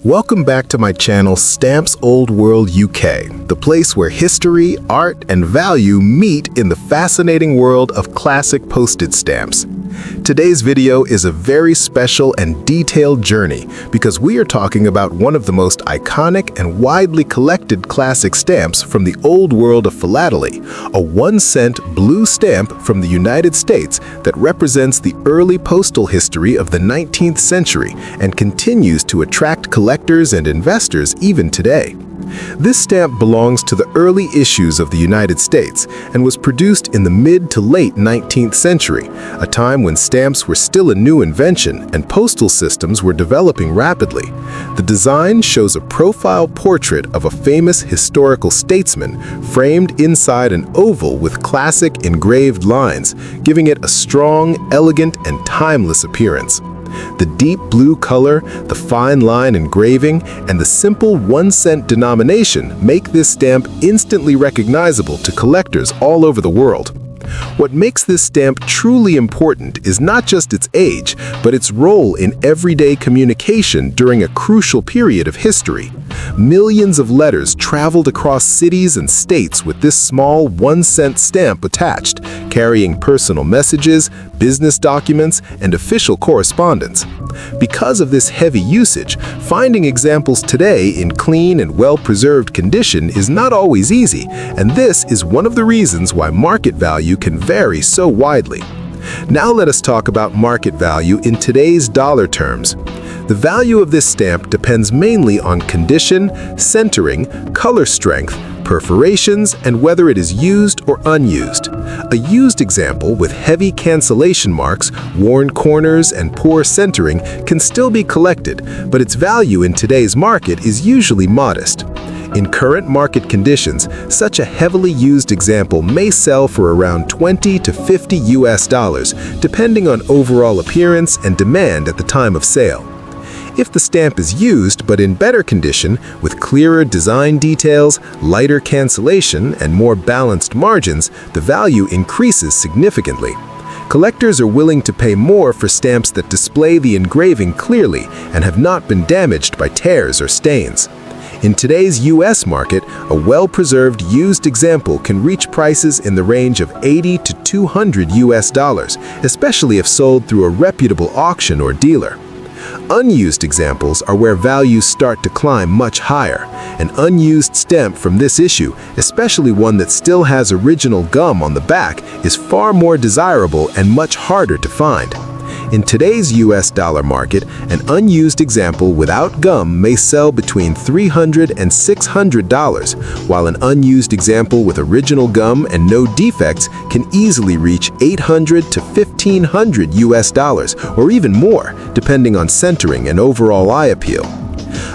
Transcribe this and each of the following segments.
Welcome back to my channel Stamps Old World UK, the place where history, art, and value meet in the fascinating world of classic postage stamps. Today's video is a very special and detailed journey because we are talking about one of the most iconic and widely collected classic stamps from the old world of philately, a 1-cent blue stamp from the United States that represents the early postal history of the 19th century and continues to attract collectors and investors even today. This stamp belongs to the early issues of the United States and was produced in the mid to late 19th century, a time when stamps were still a new invention and postal systems were developing rapidly. The design shows a profile portrait of a famous historical statesman framed inside an oval with classic engraved lines, giving it a strong, elegant, and timeless appearance. The deep blue color, the fine line engraving, and the simple 1-cent denomination make this stamp instantly recognizable to collectors all over the world. What makes this stamp truly important is not just its age, but its role in everyday communication during a crucial period of history. Millions of letters traveled across cities and states with this small 1-cent stamp attached, carrying personal messages, business documents, and official correspondence. Because of this heavy usage, finding examples today in clean and well-preserved condition is not always easy, and this is one of the reasons why market value can vary so widely. Now let us talk about market value in today's dollar terms. The value of this stamp depends mainly on condition, centering, color strength, perforations, and whether it is used or unused. A used example with heavy cancellation marks, worn corners, and poor centering can still be collected, but its value in today's market is usually modest. In current market conditions, such a heavily used example may sell for around $20 to $50 depending on overall appearance and demand at the time of sale. If the stamp is used but in better condition, with clearer design details, lighter cancellation, and more balanced margins, the value increases significantly. Collectors are willing to pay more for stamps that display the engraving clearly and have not been damaged by tears or stains. In today's US market, a well-preserved used example can reach prices in the range of $80 to $200, especially if sold through a reputable auction or dealer. Unused examples are where values start to climb much higher. An unused stamp from this issue, especially one that still has original gum on the back, is far more desirable and much harder to find. In today's US dollar market, an unused example without gum may sell between $300 and $600, while an unused example with original gum and no defects can easily reach $800 to $1,500 or even more, depending on centering and overall eye appeal.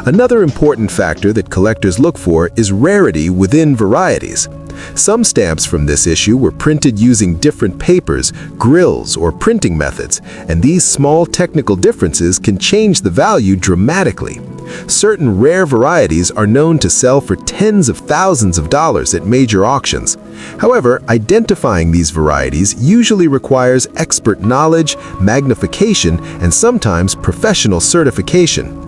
Another important factor that collectors look for is rarity within varieties. Some stamps from this issue were printed using different papers, grills, or printing methods, and these small technical differences can change the value dramatically. Certain rare varieties are known to sell for tens of thousands of dollars at major auctions. However, identifying these varieties usually requires expert knowledge, magnification, and sometimes professional certification.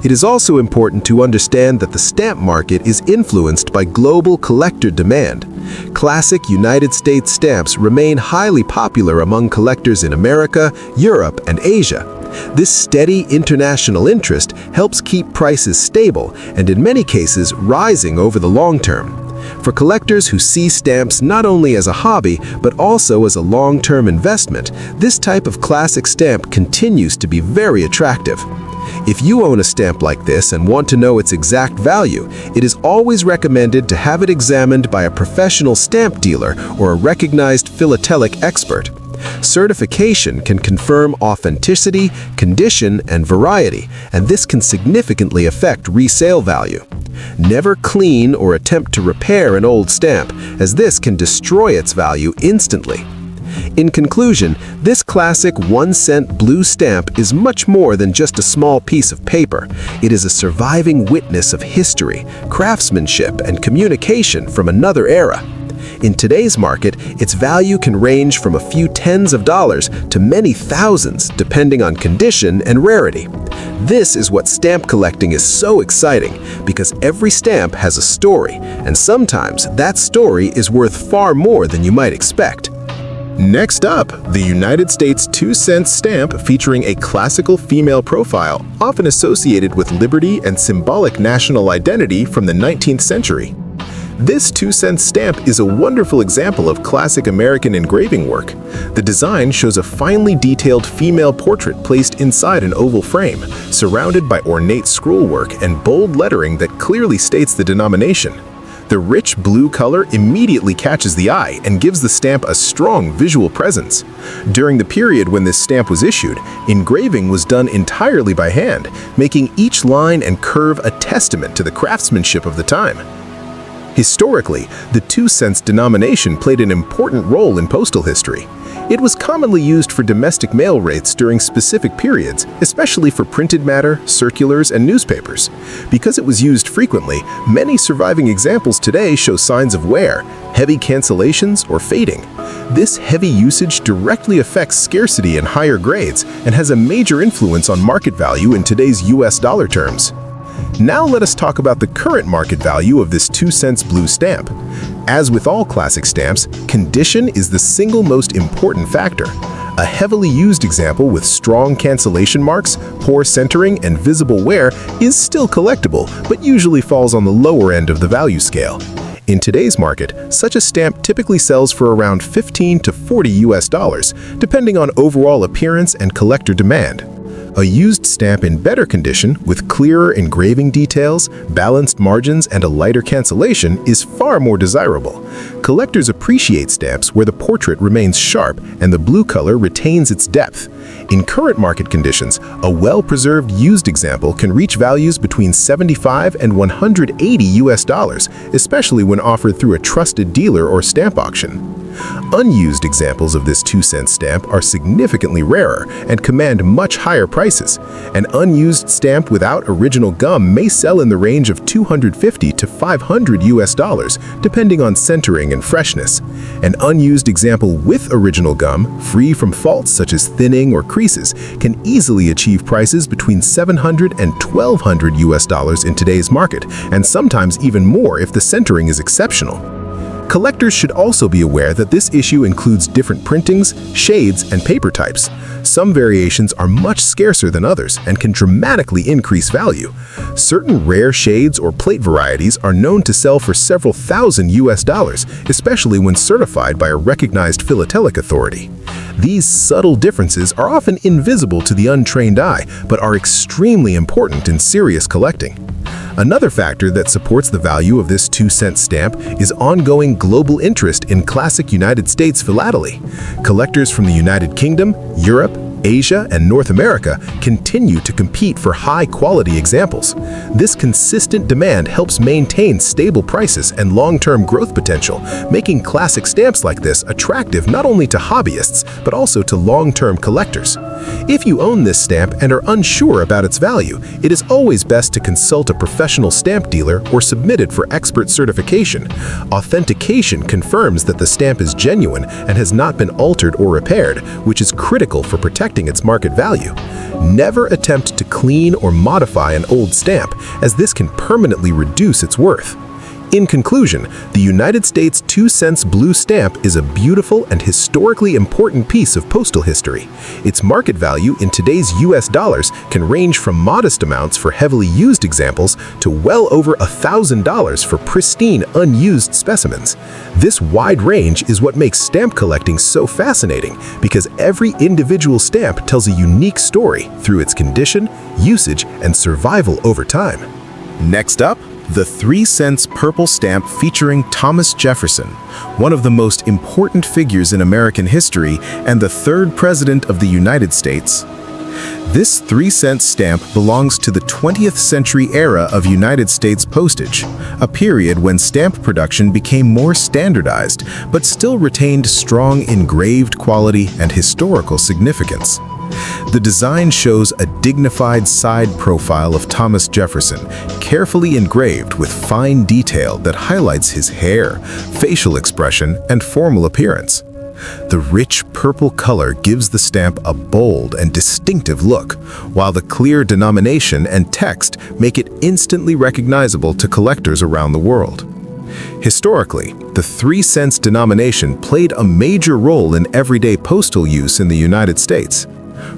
It is also important to understand that the stamp market is influenced by global collector demand. Classic United States stamps remain highly popular among collectors in America, Europe, and Asia. This steady international interest helps keep prices stable and in many cases rising over the long term. For collectors who see stamps not only as a hobby but also as a long-term investment, this type of classic stamp continues to be very attractive. If you own a stamp like this and want to know its exact value, it is always recommended to have it examined by a professional stamp dealer or a recognized philatelic expert. Certification can confirm authenticity, condition, and variety, and this can significantly affect resale value. Never clean or attempt to repair an old stamp, as this can destroy its value instantly. In conclusion, this classic 1-cent blue stamp is much more than just a small piece of paper. It is a surviving witness of history, craftsmanship, and communication from another era. In today's market, its value can range from a few tens of dollars to many thousands, depending on condition and rarity. This is what stamp collecting is so exciting, because every stamp has a story, and sometimes that story is worth far more than you might expect. Next up, the United States 2-cent stamp featuring a classical female profile, often associated with liberty and symbolic national identity from the 19th century. This 2-cent stamp is a wonderful example of classic American engraving work. The design shows a finely detailed female portrait placed inside an oval frame, surrounded by ornate scrollwork and bold lettering that clearly states the denomination. The rich blue color immediately catches the eye and gives the stamp a strong visual presence. During the period when this stamp was issued, engraving was done entirely by hand, making each line and curve a testament to the craftsmanship of the time. Historically, the 2-cent denomination played an important role in postal history. It was commonly used for domestic mail rates during specific periods, especially for printed matter, circulars, and newspapers. Because it was used frequently, many surviving examples today show signs of wear, heavy cancellations, or fading. This heavy usage directly affects scarcity in higher grades and has a major influence on market value in today's US dollar terms. Now let us talk about the current market value of this 2-cent blue stamp. As with all classic stamps, condition is the single most important factor. A heavily used example with strong cancellation marks, poor centering, and visible wear is still collectible, but usually falls on the lower end of the value scale. In today's market, such a stamp typically sells for around $15 to $40, depending on overall appearance and collector demand. A used stamp in better condition, with clearer engraving details, balanced margins, and a lighter cancellation, is far more desirable. Collectors appreciate stamps where the portrait remains sharp and the blue color retains its depth. In current market conditions, a well-preserved used example can reach values between $75 and $180, especially when offered through a trusted dealer or stamp auction. Unused examples of this 2-cent stamp are significantly rarer and command much higher prices. An unused stamp without original gum may sell in the range of $250 to $500, depending on centering and freshness. An unused example with original gum, free from faults such as thinning or creases, can easily achieve prices between $700 and $1,200 in today's market, and sometimes even more if the centering is exceptional. Collectors should also be aware that this issue includes different printings, shades, and paper types. Some variations are much scarcer than others and can dramatically increase value. Certain rare shades or plate varieties are known to sell for several thousand US, especially when certified by a recognized philatelic authority. These subtle differences are often invisible to the untrained eye, but are extremely important in serious collecting. Another factor that supports the value of this 2-cent stamp is ongoing global interest in classic United States philately. Collectors from the United Kingdom, Europe, Asia, and North America continue to compete for high-quality examples. This consistent demand helps maintain stable prices and long-term growth potential, making classic stamps like this attractive not only to hobbyists, but also to long-term collectors. If you own this stamp and are unsure about its value, it is always best to consult a professional stamp dealer or submit it for expert certification. Authentication confirms that the stamp is genuine and has not been altered or repaired, which is critical for protecting its market value. Never attempt to clean or modify an old stamp, as this can permanently reduce its worth. In conclusion, the United States 2-cent blue stamp is a beautiful and historically important piece of postal history. Its market value in today's US dollars can range from modest amounts for heavily used examples to well over $1,000 for pristine, unused specimens. This wide range is what makes stamp collecting so fascinating, because every individual stamp tells a unique story through its condition, usage, and survival over time. Next up, the 3-cent purple stamp featuring Thomas Jefferson, one of the most important figures in American history and the third president of the United States. This 3-cent stamp belongs to the 20th century era of United States postage, a period when stamp production became more standardized but still retained strong engraved quality and historical significance. The design shows a dignified side profile of Thomas Jefferson, carefully engraved with fine detail that highlights his hair, facial expression, and formal appearance. The rich purple color gives the stamp a bold and distinctive look, while the clear denomination and text make it instantly recognizable to collectors around the world. Historically, the 3-cent denomination played a major role in everyday postal use in the United States.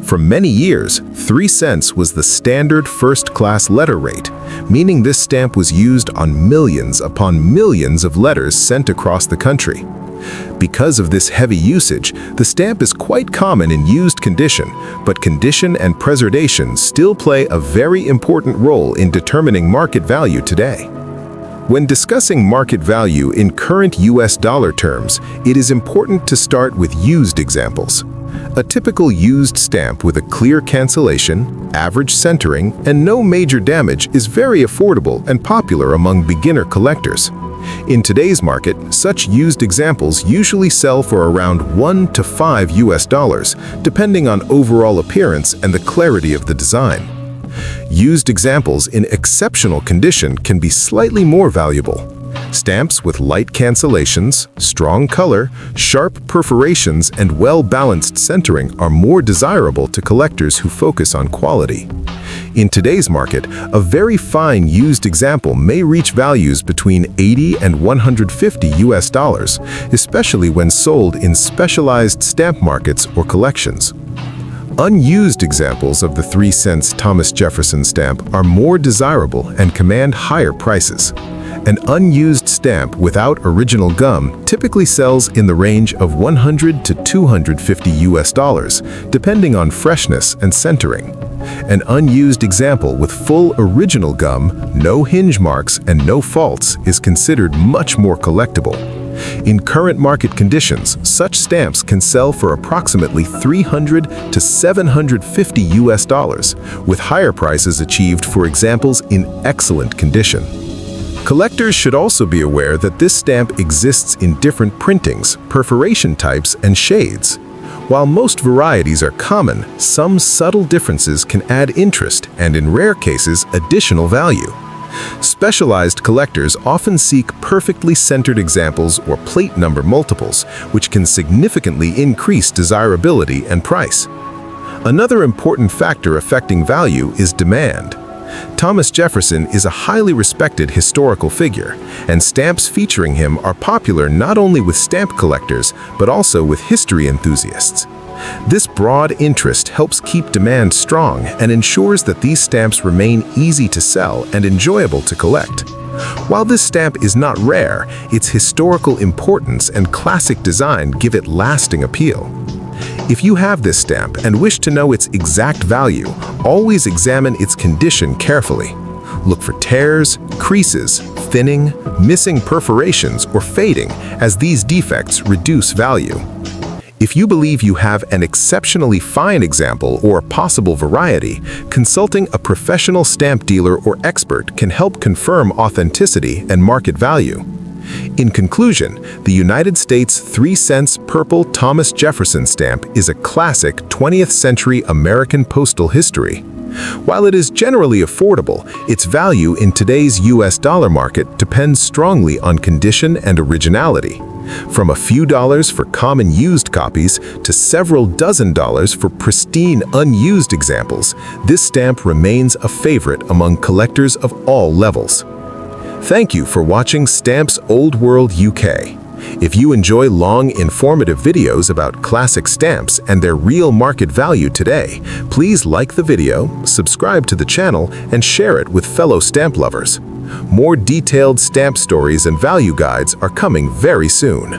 For many years, 3 cents was the standard first-class letter rate, meaning this stamp was used on millions upon millions of letters sent across the country. Because of this heavy usage, the stamp is quite common in used condition, but condition and preservation still play a very important role in determining market value today. When discussing market value in current US dollar terms, it is important to start with used examples. A typical used stamp with a clear cancellation, average centering, and no major damage is very affordable and popular among beginner collectors. In today's market, such used examples usually sell for around $1 to $5, depending on overall appearance and the clarity of the design. Used examples in exceptional condition can be slightly more valuable. Stamps with light cancellations, strong color, sharp perforations, and well-balanced centering are more desirable to collectors who focus on quality. In today's market, a very fine used example may reach values between $80 and $150, especially when sold in specialized stamp markets or collections. Unused examples of the 3-cent Thomas Jefferson stamp are more desirable and command higher prices. An unused stamp without original gum typically sells in the range of $100 to $250, depending on freshness and centering. An unused example with full original gum, no hinge marks, and no faults is considered much more collectible. In current market conditions, such stamps can sell for approximately $300 to $750, with higher prices achieved for examples in excellent condition. Collectors should also be aware that this stamp exists in different printings, perforation types, and shades. While most varieties are common, some subtle differences can add interest and, in rare cases, additional value. Specialized collectors often seek perfectly centered examples or plate number multiples, which can significantly increase desirability and price. Another important factor affecting value is demand. Thomas Jefferson is a highly respected historical figure, and stamps featuring him are popular not only with stamp collectors, but also with history enthusiasts. This broad interest helps keep demand strong and ensures that these stamps remain easy to sell and enjoyable to collect. While this stamp is not rare, its historical importance and classic design give it lasting appeal. If you have this stamp and wish to know its exact value, always examine its condition carefully. Look for tears, creases, thinning, missing perforations, or fading, as these defects reduce value. If you believe you have an exceptionally fine example or a possible variety, consulting a professional stamp dealer or expert can help confirm authenticity and market value. In conclusion, the United States 3-cent purple Thomas Jefferson stamp is a classic 20th century American postal history. While it is generally affordable, its value in today's US dollar market depends strongly on condition and originality. From a few dollars for common used copies to several dozen dollars for pristine unused examples, this stamp remains a favorite among collectors of all levels. Thank you for watching Stamps Old World UK. If you enjoy long, informative videos about classic stamps and their real market value today, please like the video, subscribe to the channel, and share it with fellow stamp lovers. More detailed stamp stories and value guides are coming very soon.